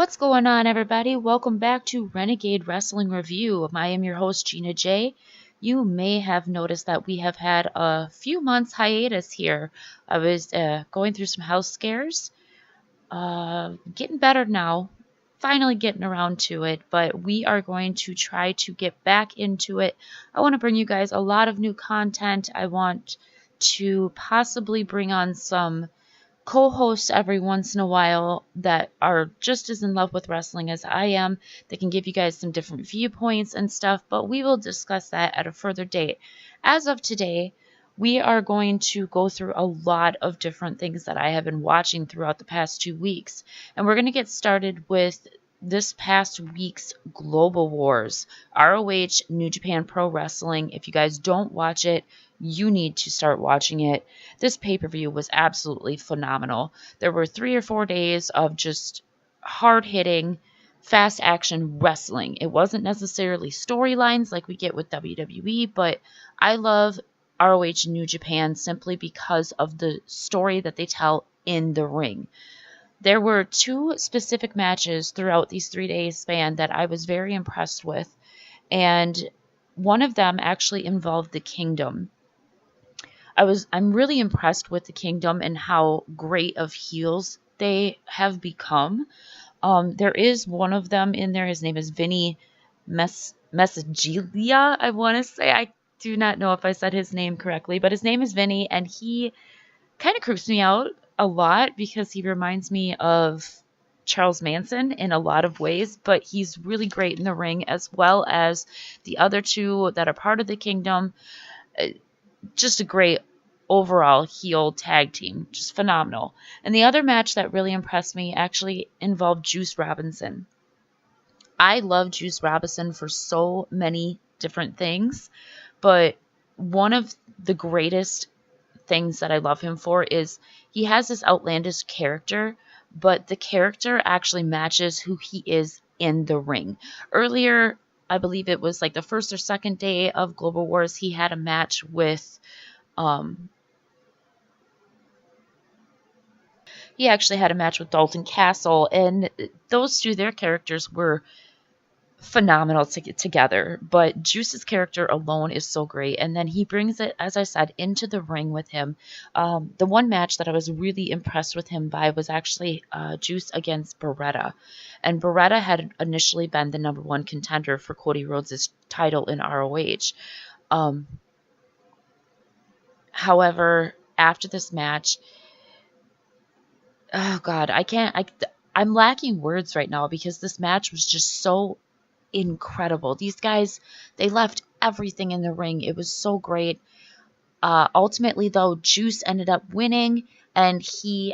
What's going on, everybody? Welcome back to Renegade Wrestling Review. I am your host, Gina J. You may have noticed that we have had a few months hiatus here. I was going through some house scares, getting better now, finally getting around to it, but we are going to try to get back into it. I want to bring you guys a lot of new content. I want to possibly bring on some co-hosts every once in a while that are just as in love with wrestling as I am. They can give you guys some different viewpoints and stuff, but we will discuss that at a further date. As of today, we are going to go through a lot of different things that I have been watching throughout the past 2 weeks. And we're going to get started with this past week's Global Wars, ROH New Japan Pro Wrestling. If you guys don't watch it, you need to start watching it. This pay-per-view was absolutely phenomenal. There were 3 or 4 days of just hard-hitting, fast-action wrestling. It wasn't necessarily storylines like we get with WWE, but I love ROH New Japan simply because of the story that they tell in the ring. There were 2 specific matches throughout these 3 days span that I was very impressed with, and one of them actually involved the Kingdom. I'm really impressed with the Kingdom and how great of heels they have become. There is one of them in there. His name is Vinny Messagilia, I want to say. I do not know if I said his name correctly, but his name is Vinny, and he kind of creeps me out a lot because he reminds me of Charles Manson in a lot of ways, but he's really great in the ring, as well as the other 2 that are part of the Kingdom. Just a great overall heel tag team. Just phenomenal. And the other match that really impressed me actually involved Juice Robinson. I love Juice Robinson for so many different things, but one of the greatest things that I love him for is he has this outlandish character, but the character actually matches who he is in the ring. Earlier, I believe it was like the first or second day of Global Wars, he had a match with he actually had a match with Dalton Castle, and those 2, their characters were phenomenal to get together, but Juice's character alone is so great, and then he brings it, as I said, into the ring with him. The one match that I was really impressed with him by was actually Juice against Beretta, and Beretta had initially been the #1 contender for Cody Rhodes' title in ROH. However, after this match, oh God, I'm lacking words right now because this match was just so incredible. These guys, they left everything in the ring. It was so great. Ultimately, though, Juice ended up winning, and he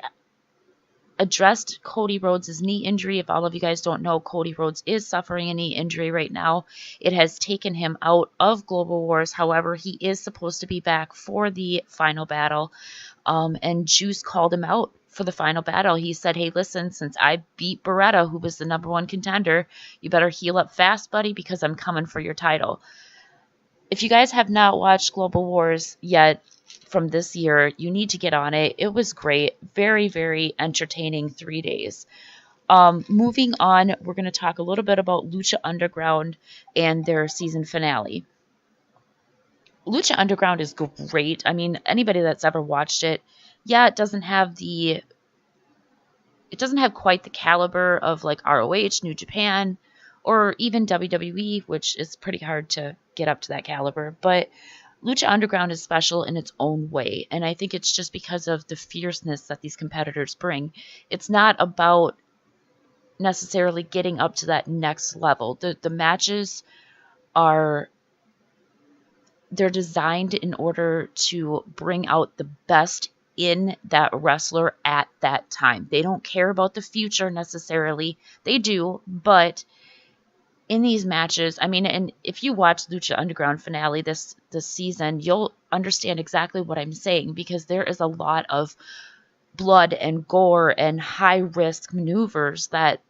addressed Cody Rhodes' knee injury. If all of you guys don't know, Cody Rhodes is suffering a knee injury right now. It has taken him out of Global Wars. However, he is supposed to be back for the final battle, and Juice called him out for the final battle. He said, hey, listen, since I beat Beretta, who was the #1 contender, you better heal up fast, buddy, because I'm coming for your title. If you guys have not watched Global Wars yet from this year, you need to get on it. It was great. Very, very entertaining 3 days. Moving on, we're going to talk a little bit about Lucha Underground and their season finale. Lucha Underground is great. I mean, anybody that's ever watched it, yeah, it doesn't have quite the caliber of like ROH, New Japan, or even WWE, which is pretty hard to get up to that caliber. But Lucha Underground is special in its own way, and I think it's just because of the fierceness that these competitors bring. It's not about necessarily getting up to that next level. The matches they're designed in order to bring out the best in that wrestler at that time. They don't care about the future necessarily. They do, but in these matches, I mean, and if you watch Lucha Underground finale this season, you'll understand exactly what I'm saying, because there is a lot of blood and gore and high-risk maneuvers that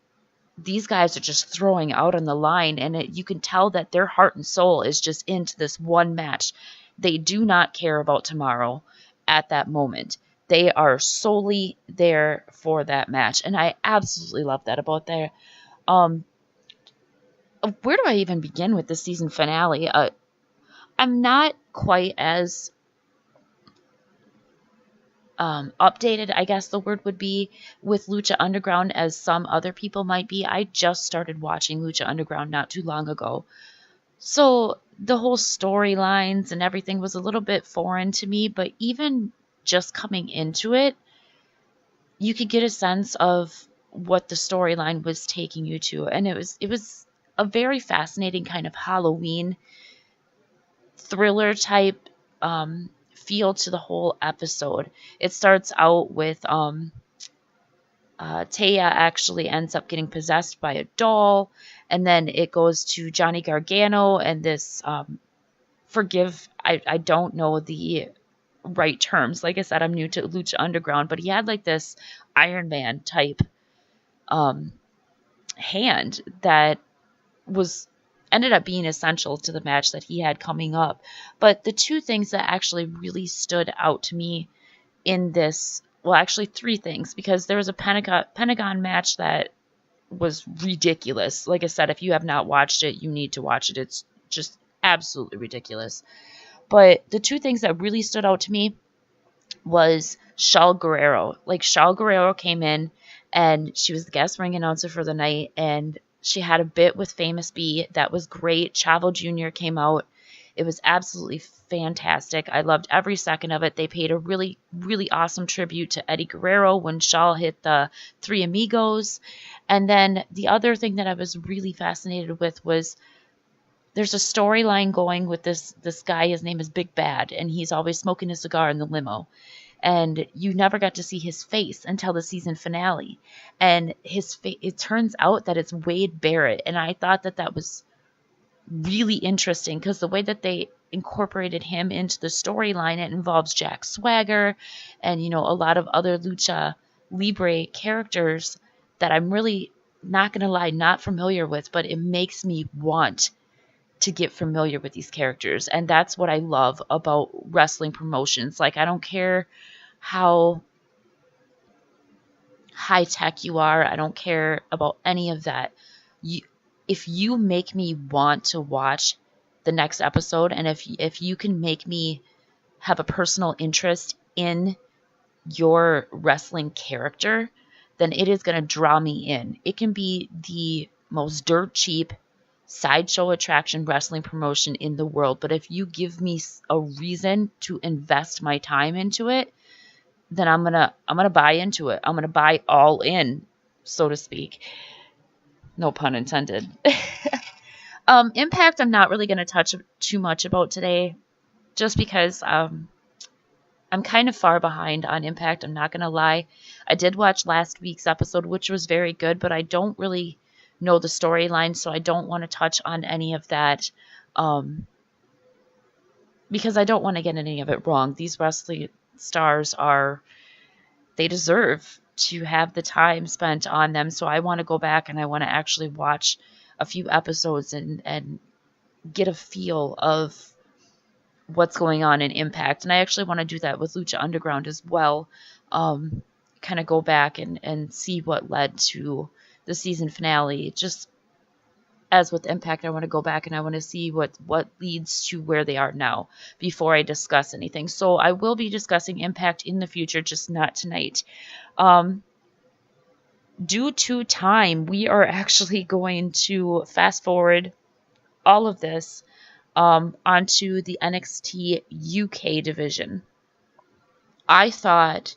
these guys are just throwing out on the line, and you can tell that their heart and soul is just into this one match. They do not care about tomorrow at that moment. They are solely there for that match, and I absolutely love that about Um, where do I even begin with the season finale? I'm not quite as updated, I guess the word would be, with Lucha Underground as some other people might be. I just started watching Lucha Underground not too long ago. So the whole storylines and everything was a little bit foreign to me, but even just coming into it, you could get a sense of what the storyline was taking you to. And it was a very fascinating kind of Halloween thriller type feel to the whole episode. It starts out with Taya actually ends up getting possessed by a doll, and then it goes to Johnny Gargano and this I don't know the right terms. Like I said, I'm new to Lucha Underground, but he had like this Iron Man type hand that was ended up being essential to the match that he had coming up. But the two things that actually really stood out to me in this, well, actually three things, because there was a Pentagon match that was ridiculous. Like I said, if you have not watched it, you need to watch it. It's just absolutely ridiculous. But the two things that really stood out to me was Shaul Guerrero. Like, Shaul Guerrero came in, and she was the guest ring announcer for the night, and she had a bit with Famous B that was great. Chavo Jr. came out. It was absolutely fantastic. I loved every second of it. They paid a really, really awesome tribute to Eddie Guerrero when Shaul hit the Three Amigos. And then the other thing that I was really fascinated with was there's a storyline going with this guy. His name is Big Bad, and he's always smoking a cigar in the limo. And you never got to see his face until the season finale. And it turns out that it's Wade Barrett. And I thought that that was really interesting because the way that they incorporated him into the storyline, it involves Jack Swagger and, you know, a lot of other Lucha Libre characters that I'm really, not going to lie, not familiar with, but it makes me want to get familiar with these characters. And that's what I love about wrestling promotions. Like, I don't care how high tech you are. I don't care about any of that. If you make me want to watch the next episode, and if you can make me have a personal interest in your wrestling character, then it is going to draw me in. It can be the most dirt cheap sideshow attraction wrestling promotion in the world, but if you give me a reason to invest my time into it, then I'm gonna buy into it. I'm gonna buy all in, so to speak. No pun intended. Impact, I'm not really gonna touch too much about today, just because I'm kind of far behind on Impact. I'm not gonna lie. I did watch last week's episode, which was very good, but I don't really know the storyline, so I don't want to touch on any of that, because I don't want to get any of it wrong. These wrestling stars they deserve to have the time spent on them, so I want to go back and I want to actually watch a few episodes and get a feel of what's going on in Impact. And I actually want to do that with Lucha Underground as well, kind of go back and see what led to the season finale. Just as with Impact, I want to go back and I want to see what leads to where they are now before I discuss anything. So I will be discussing Impact in the future, just not tonight. Due to time, we are actually going to fast forward all of this onto the NXT UK division. I thought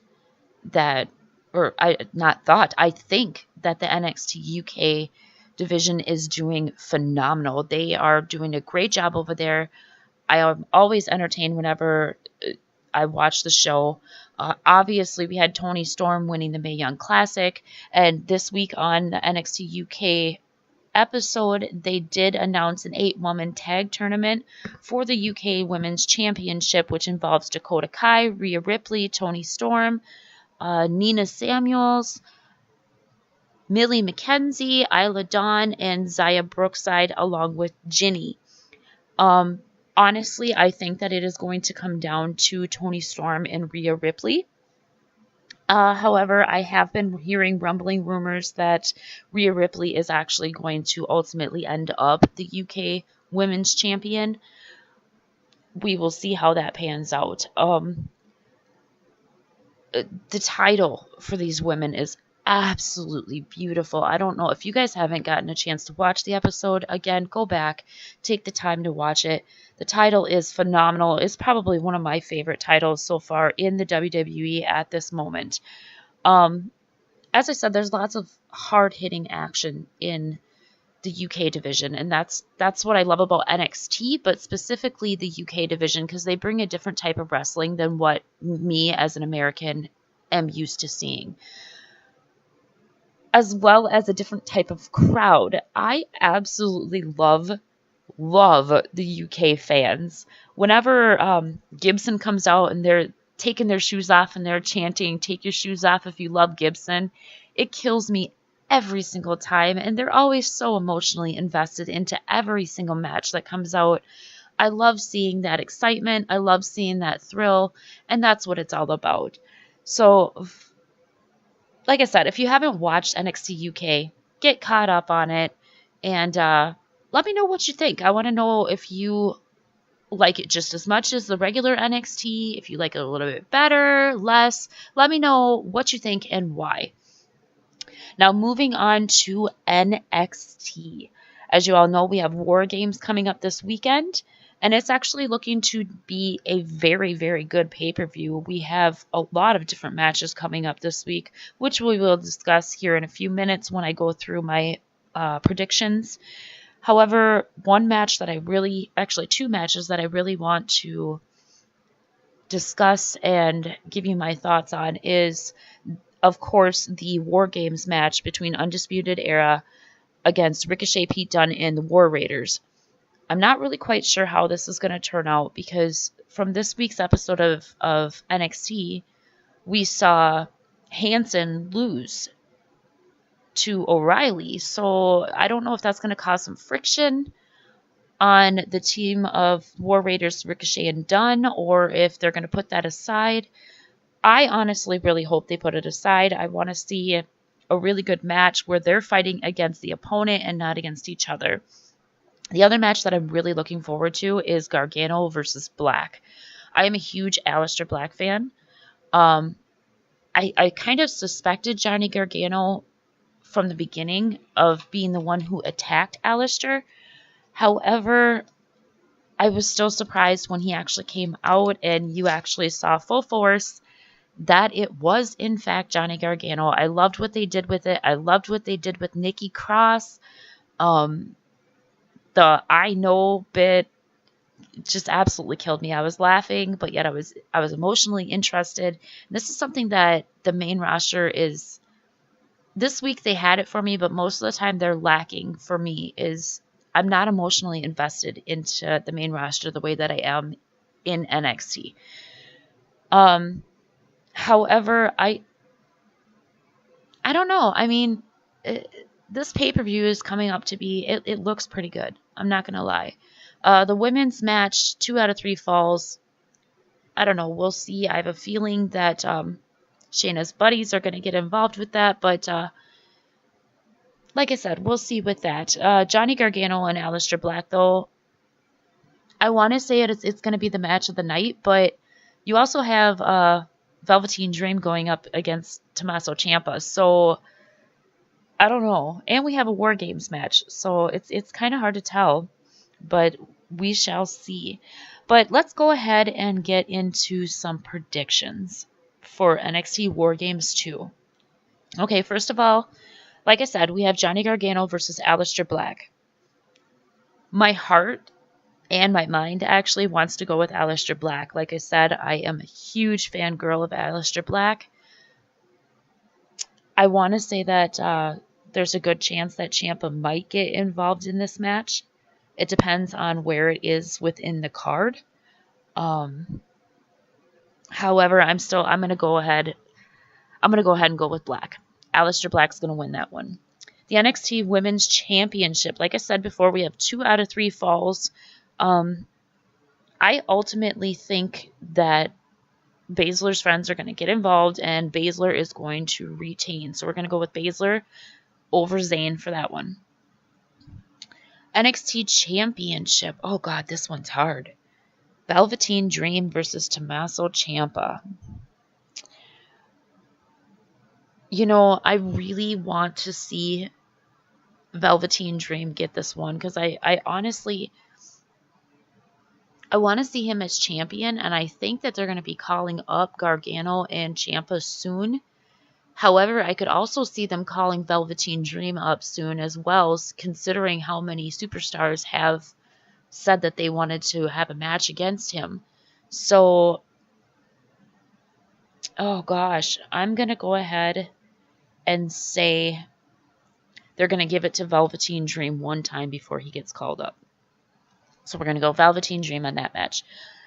that, I think that the NXT UK division is doing phenomenal. They are doing a great job over there. I am always entertained whenever I watch the show. Obviously, we had Toni Storm winning the Mae Young Classic, and this week on the NXT UK episode, they did announce an 8-woman tag tournament for the UK Women's Championship, which involves Dakota Kai, Rhea Ripley, Toni Storm, Nina Samuels, Millie McKenzie, Isla Dawn, and Zaya Brookside, along with Ginny. Honestly, I think that it is going to come down to Toni Storm and Rhea Ripley. However, I have been hearing rumbling rumors that Rhea Ripley is actually going to ultimately end up the UK Women's Champion. We will see how that pans out. The title for these women is absolutely beautiful. I don't know if you guys haven't gotten a chance to watch the episode. Again, go back, take the time to watch it. The title is phenomenal. It's probably one of my favorite titles so far in the WWE at this moment. As I said, there's lots of hard-hitting action in the UK division, and that's what I love about NXT, but specifically the UK division, because they bring a different type of wrestling than what me as an American am used to seeing, as well as a different type of crowd. I absolutely love the UK fans. Whenever Gibson comes out and they're taking their shoes off and they're chanting, "Take your shoes off if you love Gibson," it kills me every single time, and they're always so emotionally invested into every single match that comes out. I love seeing that excitement. I love seeing that thrill, and that's what it's all about. So, like I said, if you haven't watched NXT UK, get caught up on it, and let me know what you think. I want to know if you like it just as much as the regular NXT, if you like it a little bit better, less. Let me know what you think and why. Now, moving on to NXT. As you all know, we have War Games coming up this weekend, and it's actually looking to be a very, very good pay-per-view. We have a lot of different matches coming up this week, which we will discuss here in a few minutes when I go through my predictions. However, two matches that I really want to discuss and give you my thoughts on is, of course, the War Games match between Undisputed Era against Ricochet, Pete Dunne, and the War Raiders. I'm not really quite sure how this is going to turn out, because from this week's episode of NXT, we saw Hanson lose to O'Reilly. So I don't know if that's going to cause some friction on the team of War Raiders, Ricochet, and Dunne, or if they're going to put that aside. I honestly really hope they put it aside. I want to see a really good match where they're fighting against the opponent and not against each other. The other match that I'm really looking forward to is Gargano versus Black. I am a huge Aleister Black fan. I kind of suspected Johnny Gargano from the beginning of being the one who attacked Aleister. However, I was still surprised when he actually came out and you actually saw full force that it was, in fact, Johnny Gargano. I loved what they did with it. I loved what they did with Nikki Cross. The "I know" bit just absolutely killed me. I was laughing, but yet I was emotionally interested. This is something that the main roster is. This week they had it for me, but most of the time they're lacking for me. Is I'm not emotionally invested into the main roster the way that I am in NXT. However, I don't know. I mean, this pay-per-view is coming up to be, it looks pretty good. I'm not going to lie. The women's match, 2 out of 3 falls. I don't know. We'll see. I have a feeling that Shayna's buddies are going to get involved with that. But like I said, we'll see with that. Johnny Gargano and Aleister Black, though, I want to say it's going to be the match of the night. But you also have Velveteen Dream going up against Tommaso Ciampa. So I don't know. And we have a War Games match. So it's kind of hard to tell. But we shall see. But let's go ahead and get into some predictions for NXT War Games 2. Okay, first of all, like I said, we have Johnny Gargano versus Aleister Black. My heart and my mind actually wants to go with Aleister Black. Like I said, I am a huge fangirl of Aleister Black. I want to say that there's a good chance that Ciampa might get involved in this match. It depends on where it is within the card. However, I'm going to go ahead and go with Black. Aleister Black's going to win that one. The NXT Women's Championship. Like I said before, we have 2 out of 3 falls. I ultimately think that Baszler's friends are going to get involved, and Baszler is going to retain. So we're going to go with Baszler over Zayn for that one. NXT Championship. Oh, God, this one's hard. Velveteen Dream versus Tommaso Ciampa. You know, I really want to see Velveteen Dream get this one because I honestly, I want to see him as champion, and I think that they're going to be calling up Gargano and Ciampa soon. However, I could also see them calling Velveteen Dream up soon as well, considering how many superstars have said that they wanted to have a match against him. So, oh gosh, I'm going to go ahead and say they're going to give it to Velveteen Dream one time before he gets called up. So we're going to go Velveteen Dream on that match.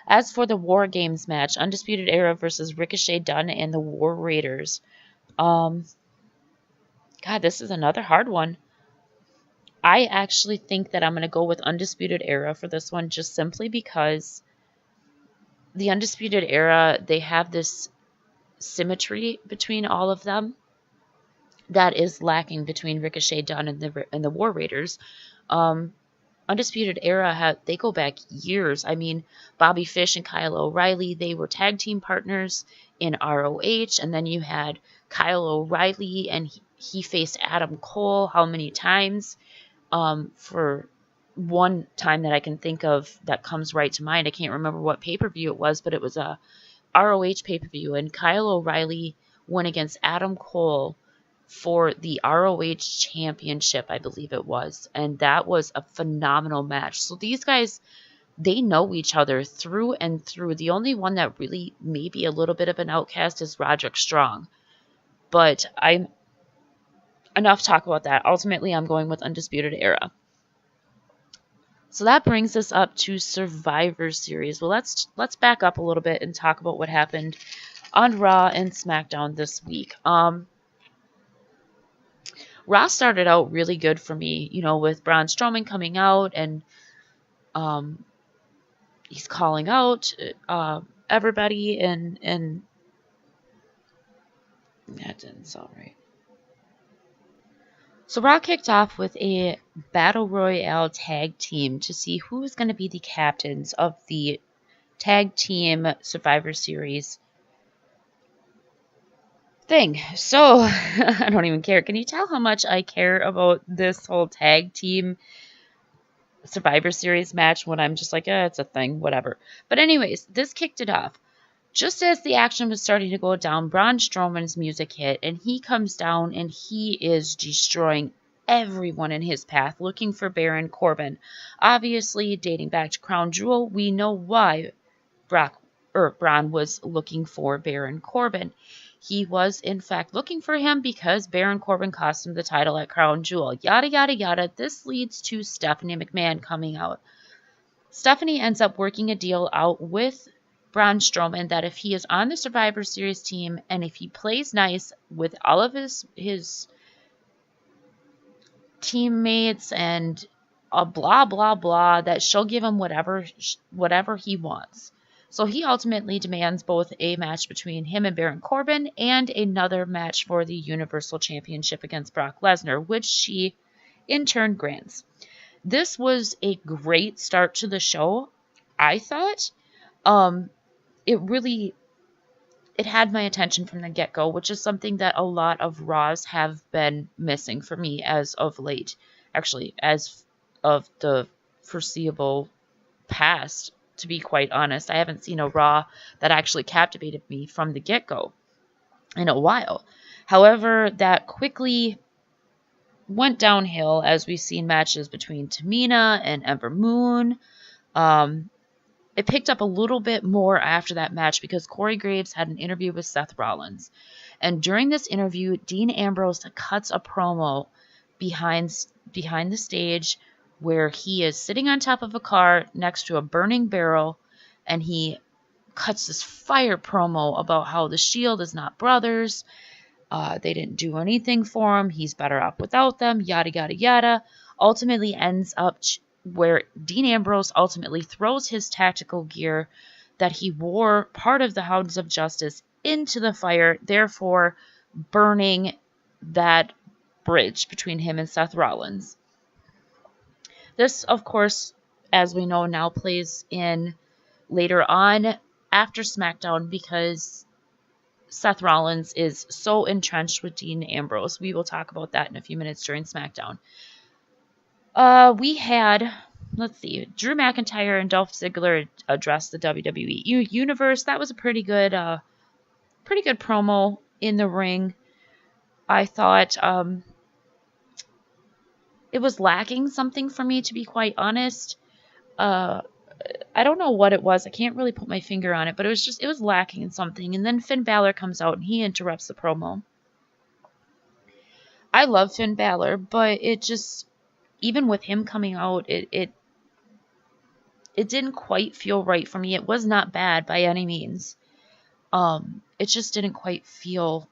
As for the War Games match, Undisputed Era versus Ricochet Dunn and the War Raiders. God, this is another hard one. I actually think that I'm going to go with Undisputed Era for this one just simply because the Undisputed Era, they have this symmetry between all of them that is lacking between Ricochet Dunn and the War Raiders. Undisputed Era, they go back years. I mean, Bobby Fish and Kyle O'Reilly, they were tag team partners in ROH, and then you had Kyle O'Reilly, and he faced Adam Cole how many times? For one time that I can think of that comes right to mind, I can't remember what pay-per-view it was, but it was a ROH pay-per-view, and Kyle O'Reilly went against Adam Cole for the ROH championship, I believe it was. And that was a phenomenal match. So these guys, they know each other through and through. The only one that really may be a little bit of an outcast is Roderick Strong. But enough talk about that. Ultimately, I'm going with Undisputed Era. So that brings us up to Survivor Series. Well, let's back up a little bit and talk about what happened on Raw and SmackDown this week. Raw started out really good for me, you know, with Braun Strowman coming out and he's calling out everybody and that didn't sound right. So Raw kicked off with a Battle Royale tag team to see who is going to be the captains of the tag team Survivor Series thing. So, I don't even care. Can you tell how much I care about this whole tag team Survivor Series match when I'm just like, it's a thing, whatever. But anyways, this kicked it off. Just as the action was starting to go down, Braun Strowman's music hit, and he comes down and he is destroying everyone in his path, looking for Baron Corbin. Obviously, dating back to Crown Jewel, we know why Braun was looking for Baron Corbin. He was, in fact, looking for him because Baron Corbin cost him the title at Crown Jewel. Yada, yada, yada. This leads to Stephanie McMahon coming out. Stephanie ends up working a deal out with Braun Strowman that if he is on the Survivor Series team and if he plays nice with all of his teammates and blah, blah, blah, that she'll give him whatever he wants. So he ultimately demands both a match between him and Baron Corbin and another match for the Universal Championship against Brock Lesnar, which she in turn grants. This was a great start to the show, I thought. It had my attention from the get-go, which is something that a lot of Raws have been missing for me as of late. Actually, as of the foreseeable past, to be quite honest. I haven't seen a Raw that actually captivated me from the get-go in a while. However, that quickly went downhill as we've seen matches between Tamina and Ember Moon. It picked up a little bit more after that match because Corey Graves had an interview with Seth Rollins. And during this interview, Dean Ambrose cuts a promo behind the stage where he is sitting on top of a car next to a burning barrel, and he cuts this fire promo about how the Shield is not brothers. They didn't do anything for him. He's better off without them, yada, yada, yada. Ultimately ends up where Dean Ambrose ultimately throws his tactical gear that he wore part of the Hounds of Justice into the fire, therefore burning that bridge between him and Seth Rollins. This, of course, as we know now, plays in later on after SmackDown because Seth Rollins is so entrenched with Dean Ambrose. We will talk about that in a few minutes during SmackDown. We had, let's see, Drew McIntyre and Dolph Ziggler address the WWE Universe. That was a pretty good promo in the ring. I thought it was lacking something for me, to be quite honest. I don't know what it was. I can't really put my finger on it, but it was lacking in something. And then Finn Balor comes out and he interrupts the promo. I love Finn Balor, but it just, even with him coming out, it didn't quite feel right for me. It was not bad by any means. It just didn't quite feel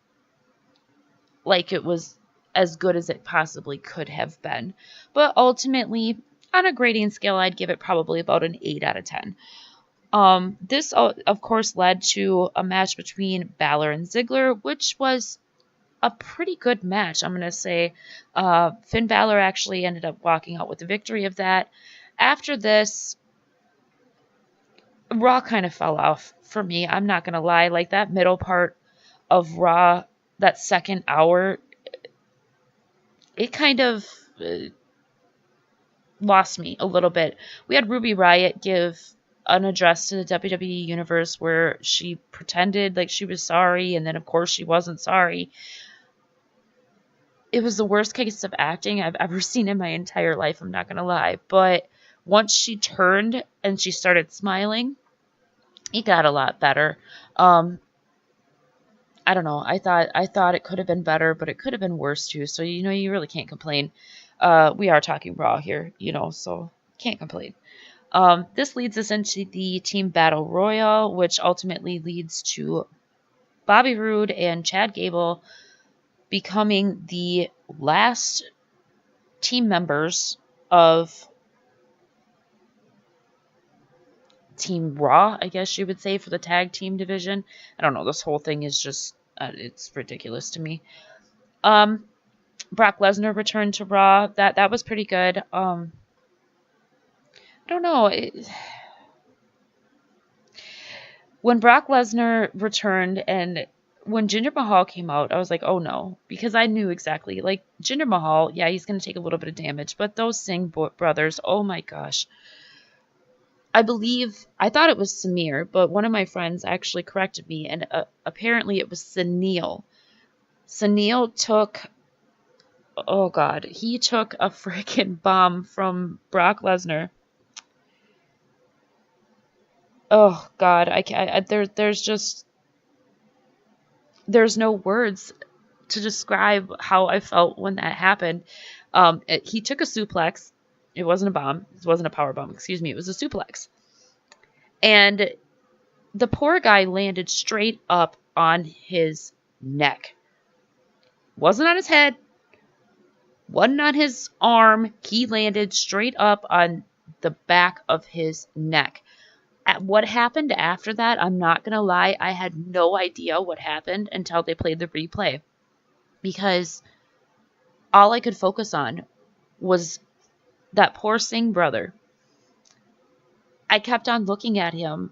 like it was as good as it possibly could have been. But ultimately, on a grading scale, I'd give it probably about an 8 out of 10. This, of course, led to a match between Balor and Ziggler, which was a pretty good match, I'm going to say. Finn Balor actually ended up walking out with the victory of that. After this, Raw kind of fell off for me. I'm not going to lie. Like, that middle part of Raw, that second hour, it kind of lost me a little bit. We had Ruby Riott give an address to the WWE Universe where she pretended like she was sorry, and then, of course, she wasn't sorry. It was the worst case of acting I've ever seen in my entire life, I'm not going to lie. But once she turned and she started smiling, it got a lot better. I don't know. I thought it could have been better, but it could have been worse too. So, you really can't complain. We are talking Raw here, so can't complain. This leads us into the Team Battle Royal, which ultimately leads to Bobby Roode and Chad Gable becoming the last team members of Team Raw, I guess you would say, for the tag team division. I don't know. This whole thing is just, it's ridiculous to me. Brock Lesnar returned to Raw. That was pretty good. I don't know. When Brock Lesnar returned and when Jinder Mahal came out, I was like, oh no, because I knew exactly. Like, Jinder Mahal, yeah, he's going to take a little bit of damage, but those Singh brothers, oh my gosh. I thought it was Samir, but one of my friends actually corrected me, and apparently it was Sunil. Sunil took, oh God, he took a freaking bomb from Brock Lesnar. Oh God, there's no words to describe how I felt when that happened. He took a suplex. It wasn't a bomb. It wasn't a power bomb. Excuse me. It was a suplex. And the poor guy landed straight up on his neck. Wasn't on his head. Wasn't on his arm. He landed straight up on the back of his neck. What happened after that, I'm not going to lie, I had no idea what happened until they played the replay. Because all I could focus on was that poor Singh brother. I kept on looking at him,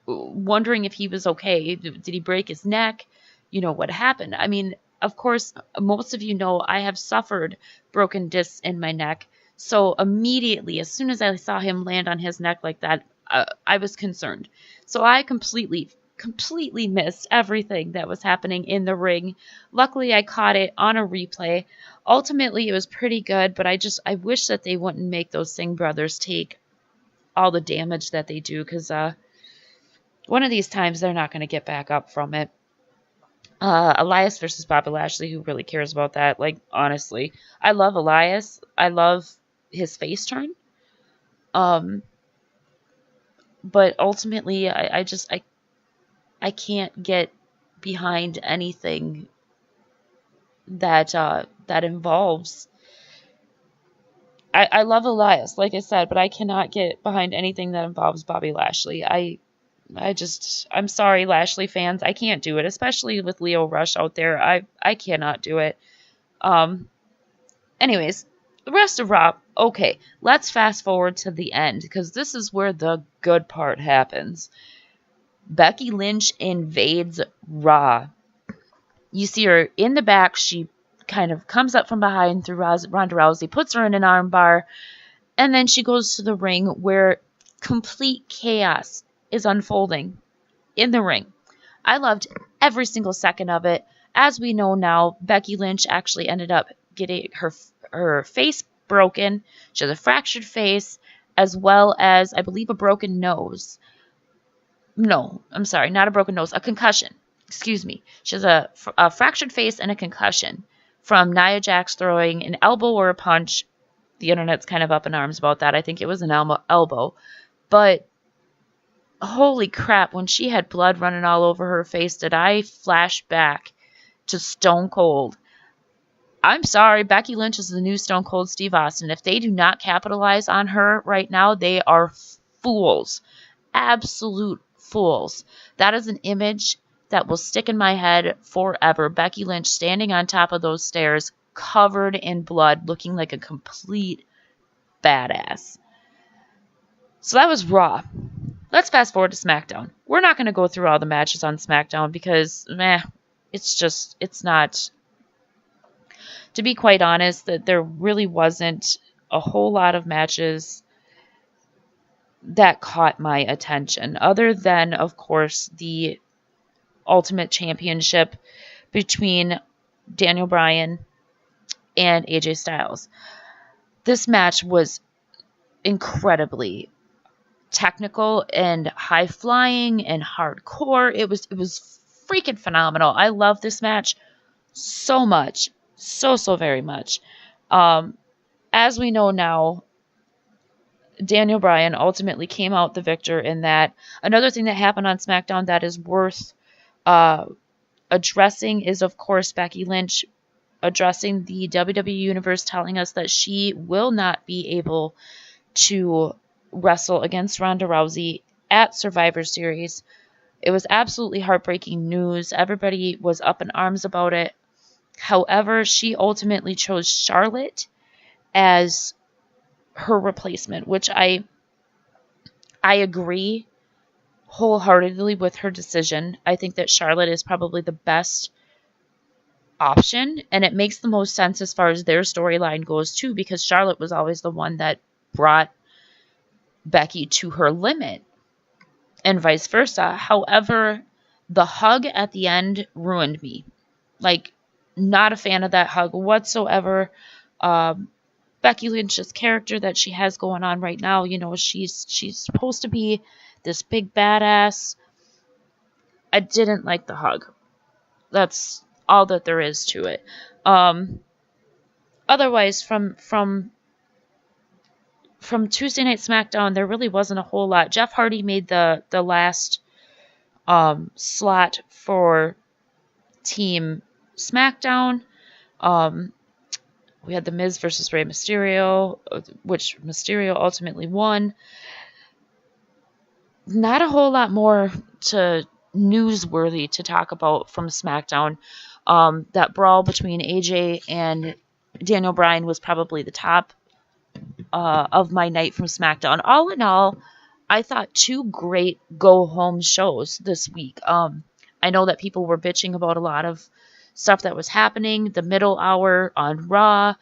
wondering if he was okay. Did he break his neck? What happened? I mean, of course, most of you know I have suffered broken discs in my neck. So immediately, as soon as I saw him land on his neck like that, I was concerned. So I completely missed everything that was happening in the ring. Luckily, I caught it on a replay. Ultimately, it was pretty good, but I wish that they wouldn't make those Singh brothers take all the damage that they do, because one of these times they're not going to get back up from it. Elias versus Bobby Lashley, who really cares about that? Like, honestly, I love Elias. I love his face turn. But ultimately, I can't get behind anything that involves. I love Elias, like I said, but I cannot get behind anything that involves Bobby Lashley. I'm sorry, Lashley fans. I can't do it, especially with Lio Rush out there. I cannot do it. Anyways, the rest of Raw. Okay, let's fast forward to the end, because this is where the good part happens. Becky Lynch invades Raw. You see her in the back. She kind of comes up from behind through Ronda Rousey, puts her in an armbar, and then she goes to the ring where complete chaos is unfolding in the ring. I loved every single second of it. As we know now, Becky Lynch actually ended up getting her face broken. She has a fractured face, as well as, I believe, a broken nose. No, I'm sorry, not a broken nose, a concussion. Excuse me. She has a fractured face and a concussion from Nia Jax throwing an elbow or a punch. The internet's kind of up in arms about that. I think it was an elbow. But holy crap, when she had blood running all over her face, did I flash back to Stone Cold. I'm sorry, Becky Lynch is the new Stone Cold Steve Austin. If they do not capitalize on her right now, they are fools. Absolute fools. That is an image that will stick in my head forever. Becky Lynch standing on top of those stairs, covered in blood, looking like a complete badass. So that was Raw. Let's fast forward to SmackDown. We're not going to go through all the matches on SmackDown because, it's not. To be quite honest, that there really wasn't a whole lot of matches that caught my attention, other than, of course, the Ultimate Championship between Daniel Bryan and AJ Styles. This match was incredibly technical and high flying and hardcore. It was freaking phenomenal. I love this match so much. So very much. As we know now, Daniel Bryan ultimately came out the victor in that. Another thing that happened on SmackDown that is worth addressing is, of course, Becky Lynch addressing the WWE Universe, telling us that she will not be able to wrestle against Ronda Rousey at Survivor Series. It was absolutely heartbreaking news. Everybody was up in arms about it. However, she ultimately chose Charlotte as her replacement, which I agree wholeheartedly with her decision. I think that Charlotte is probably the best option, and it makes the most sense as far as their storyline goes too, because Charlotte was always the one that brought Becky to her limit, and vice versa. However, the hug at the end ruined me. Not a fan of that hug whatsoever. Becky Lynch's character that she has going on right now, she's supposed to be this big badass. I didn't like the hug. That's all that there is to it. Otherwise, from Tuesday Night SmackDown, there really wasn't a whole lot. Jeff Hardy made the last slot for Team SmackDown. We had The Miz versus Rey Mysterio, which Mysterio ultimately won. Not a whole lot more newsworthy to talk about from SmackDown. That brawl between AJ and Daniel Bryan was probably the top of my night from SmackDown. All in all, I thought 2 great go-home shows this week. I know that people were bitching about a lot of stuff that was happening. The middle hour on Raw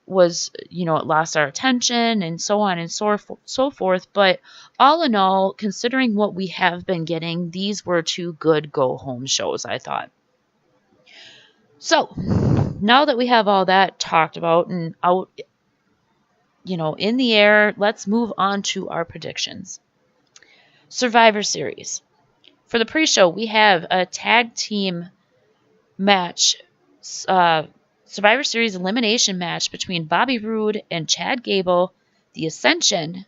was, it lost our attention and so on and so forth. But all in all, considering what we have been getting, these were 2 good go-home shows, I thought. So, now that we have all that talked about and out, in the air, let's move on to our predictions. Survivor Series. For the pre-show, we have a tag team match, Survivor Series elimination match between Bobby Roode and Chad Gable, the Ascension,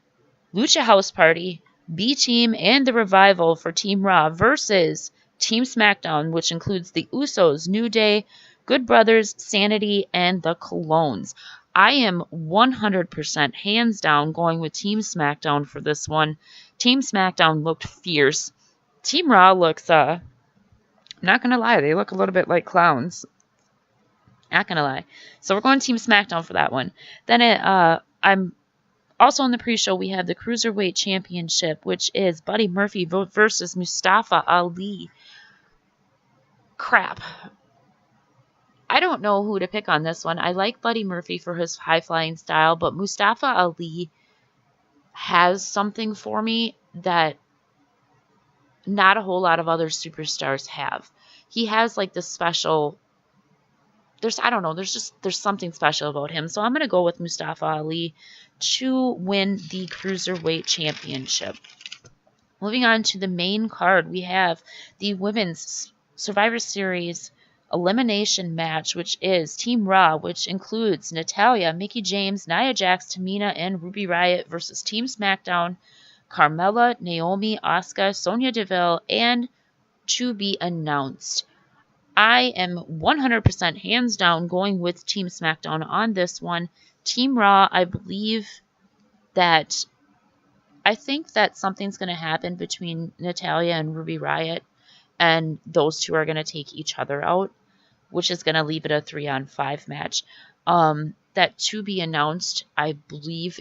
Lucha House Party, B-Team, and the Revival for Team Raw versus Team SmackDown, which includes the Usos, New Day, Good Brothers, Sanity, and the Clones. I am 100% hands down going with Team SmackDown for this one. Team SmackDown looked fierce. Team Raw looks, I'm not going to lie, they look a little bit like clowns. Not going to lie. So we're going Team SmackDown for that one. Then I'm also in the pre-show, we have the Cruiserweight Championship, which is Buddy Murphy versus Mustafa Ali. Crap. I don't know who to pick on this one. I like Buddy Murphy for his high-flying style, but Mustafa Ali has something for me that not a whole lot of other superstars have. He has like this special, I don't know, there's something special about him. So I'm going to go with Mustafa Ali to win the Cruiserweight Championship. Moving on to the main card, we have the Women's Survivor Series elimination match, which is Team Raw, which includes Natalya, Mickie James, Nia Jax, Tamina, and Ruby Riott versus Team SmackDown, Carmella, Naomi, Asuka, Sonya Deville, and to be announced. I am 100% hands down going with Team SmackDown on this one. Team Raw, I think that something's going to happen between Natalya and Ruby Riott, and those two are going to take each other out, which is going to leave it a 3-on-5 match. That to be announced, I think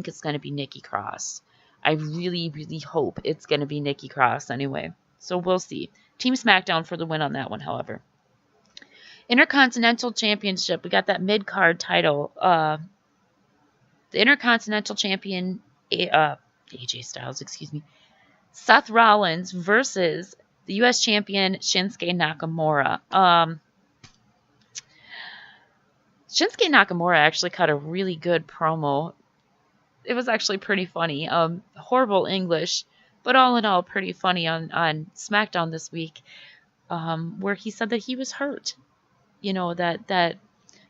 it's going to be Nikki Cross. I really, really hope it's going to be Nikki Cross anyway. So we'll see. Team SmackDown for the win on that one, however. Intercontinental Championship. We got that mid-card title. The Intercontinental Champion, AJ Styles, Seth Rollins versus the U.S. Champion Shinsuke Nakamura. Shinsuke Nakamura actually cut a really good promo. It was actually pretty funny. Horrible English, but all in all, pretty funny on SmackDown this week, where he said that he was hurt. You know, that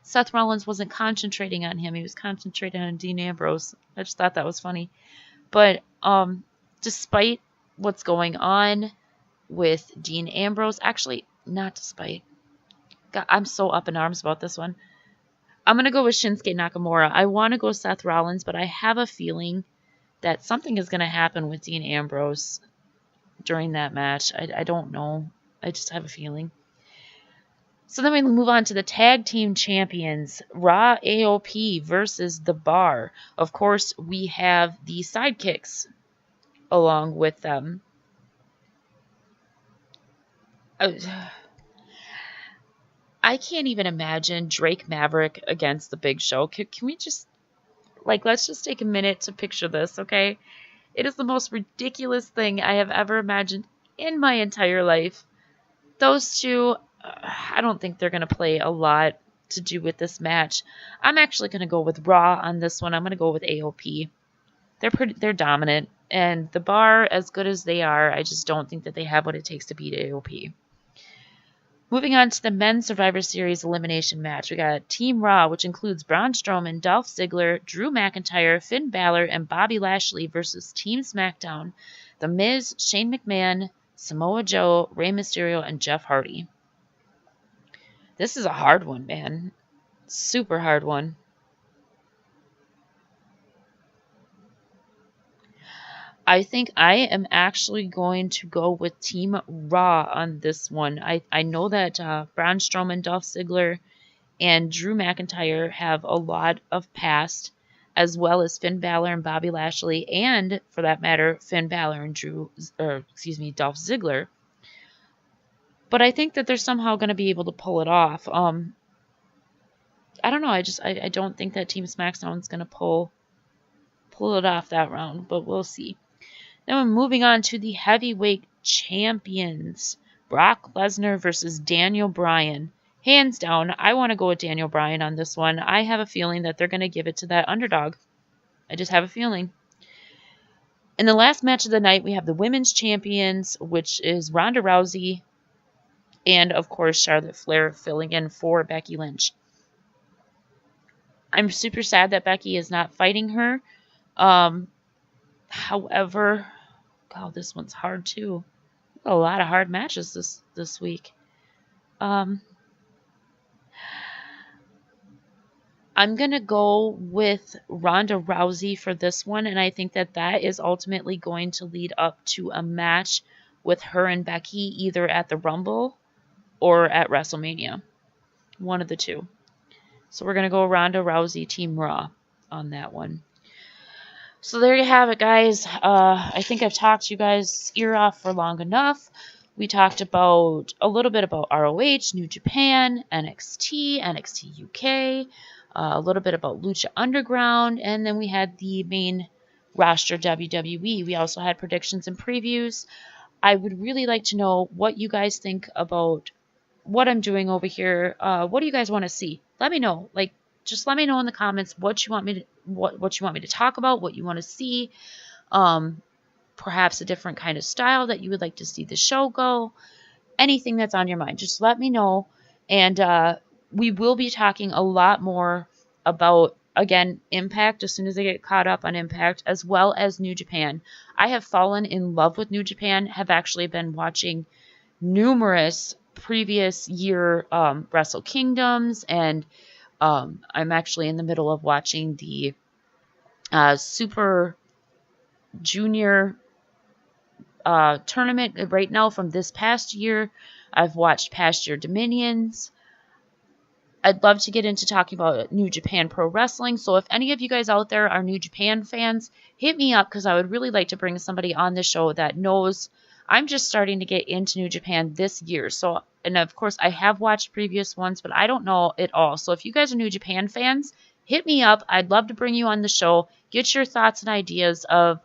Seth Rollins wasn't concentrating on him. He was concentrating on Dean Ambrose. I just thought that was funny. But despite what's going on with Dean Ambrose, actually, not despite. God, I'm so up in arms about this one. I'm going to go with Shinsuke Nakamura. I want to go Seth Rollins, but I have a feeling that something is going to happen with Dean Ambrose during that match. I don't know. I just have a feeling. So then we move on to the Tag Team Champions, Raw AOP versus The Bar. Of course, we have the Sidekicks along with them. I can't even imagine Drake Maverick against the Big Show. Can we just, let's just take a minute to picture this, okay? It is the most ridiculous thing I have ever imagined in my entire life. Those two, I don't think they're going to play a lot to do with this match. I'm actually going to go with Raw on this one. I'm going to go with AOP. They're dominant. And The Bar, as good as they are, I just don't think that they have what it takes to beat AOP. Moving on to the Men's Survivor Series elimination match, we got Team Raw, which includes Braun Strowman, Dolph Ziggler, Drew McIntyre, Finn Balor, and Bobby Lashley versus Team SmackDown, The Miz, Shane McMahon, Samoa Joe, Rey Mysterio, and Jeff Hardy. This is a hard one, man. Super hard one. I think I am actually going to go with Team Raw on this one. I know that Braun Strowman, Dolph Ziggler, and Drew McIntyre have a lot of past, as well as Finn Balor and Bobby Lashley, and for that matter, Finn Balor and Dolph Ziggler. But I think that they're somehow going to be able to pull it off. I don't know. I don't think that Team SmackDown is going to pull it off that round, but we'll see. Now we're moving on to the heavyweight champions. Brock Lesnar versus Daniel Bryan. Hands down, I want to go with Daniel Bryan on this one. I have a feeling that they're going to give it to that underdog. I just have a feeling. In the last match of the night, we have the women's champions, which is Ronda Rousey and, of course, Charlotte Flair filling in for Becky Lynch. I'm super sad that Becky is not fighting her. However, God, this one's hard too. A lot of hard matches this week. I'm going to go with Ronda Rousey for this one, and I think that is ultimately going to lead up to a match with her and Becky either at the Rumble or at WrestleMania. One of the two. So we're going to go Ronda Rousey Team Raw on that one. So there you have it, guys. I think I've talked you guys' ear off for long enough. We talked about a little bit about ROH, New Japan, NXT, NXT UK, a little bit about Lucha Underground, and then we had the main roster WWE. We also had predictions and previews. I would really like to know what you guys think about what I'm doing over here. What do you guys want to see? Let me know. Like, just let me know in the comments what you want me to what you want me to talk about, what you want to see. Perhaps a different kind of style that you would like to see the show go. Anything that's on your mind, just let me know. And we will be talking a lot more about, again, Impact as soon as I get caught up on Impact, as well as New Japan. I have fallen in love with New Japan, have actually been watching numerous previous year Wrestle Kingdoms, and I'm actually in the middle of watching the Super Junior tournament right now from this past year. I've watched past year Dominions. I'd love to get into talking about New Japan Pro Wrestling. So if any of you guys out there are New Japan fans, hit me up because I would really like to bring somebody on the show that knows. I'm just starting to get into New Japan this year. So, and of course, I have watched previous ones, but I don't know it all. So if you guys are New Japan fans, hit me up. I'd love to bring you on the show. Get your thoughts and ideas of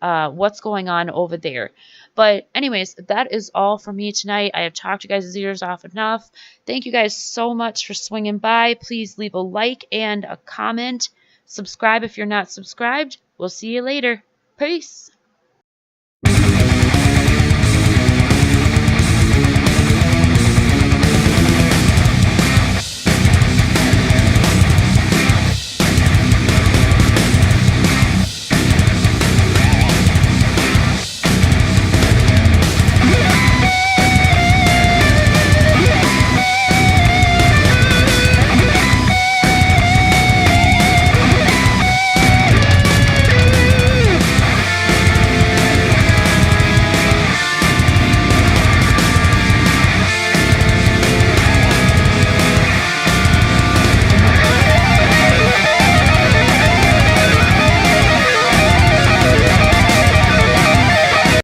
what's going on over there. But anyways, that is all for me tonight. I have talked you guys' ears off enough. Thank you guys so much for swinging by. Please leave a like and a comment. Subscribe if you're not subscribed. We'll see you later. Peace.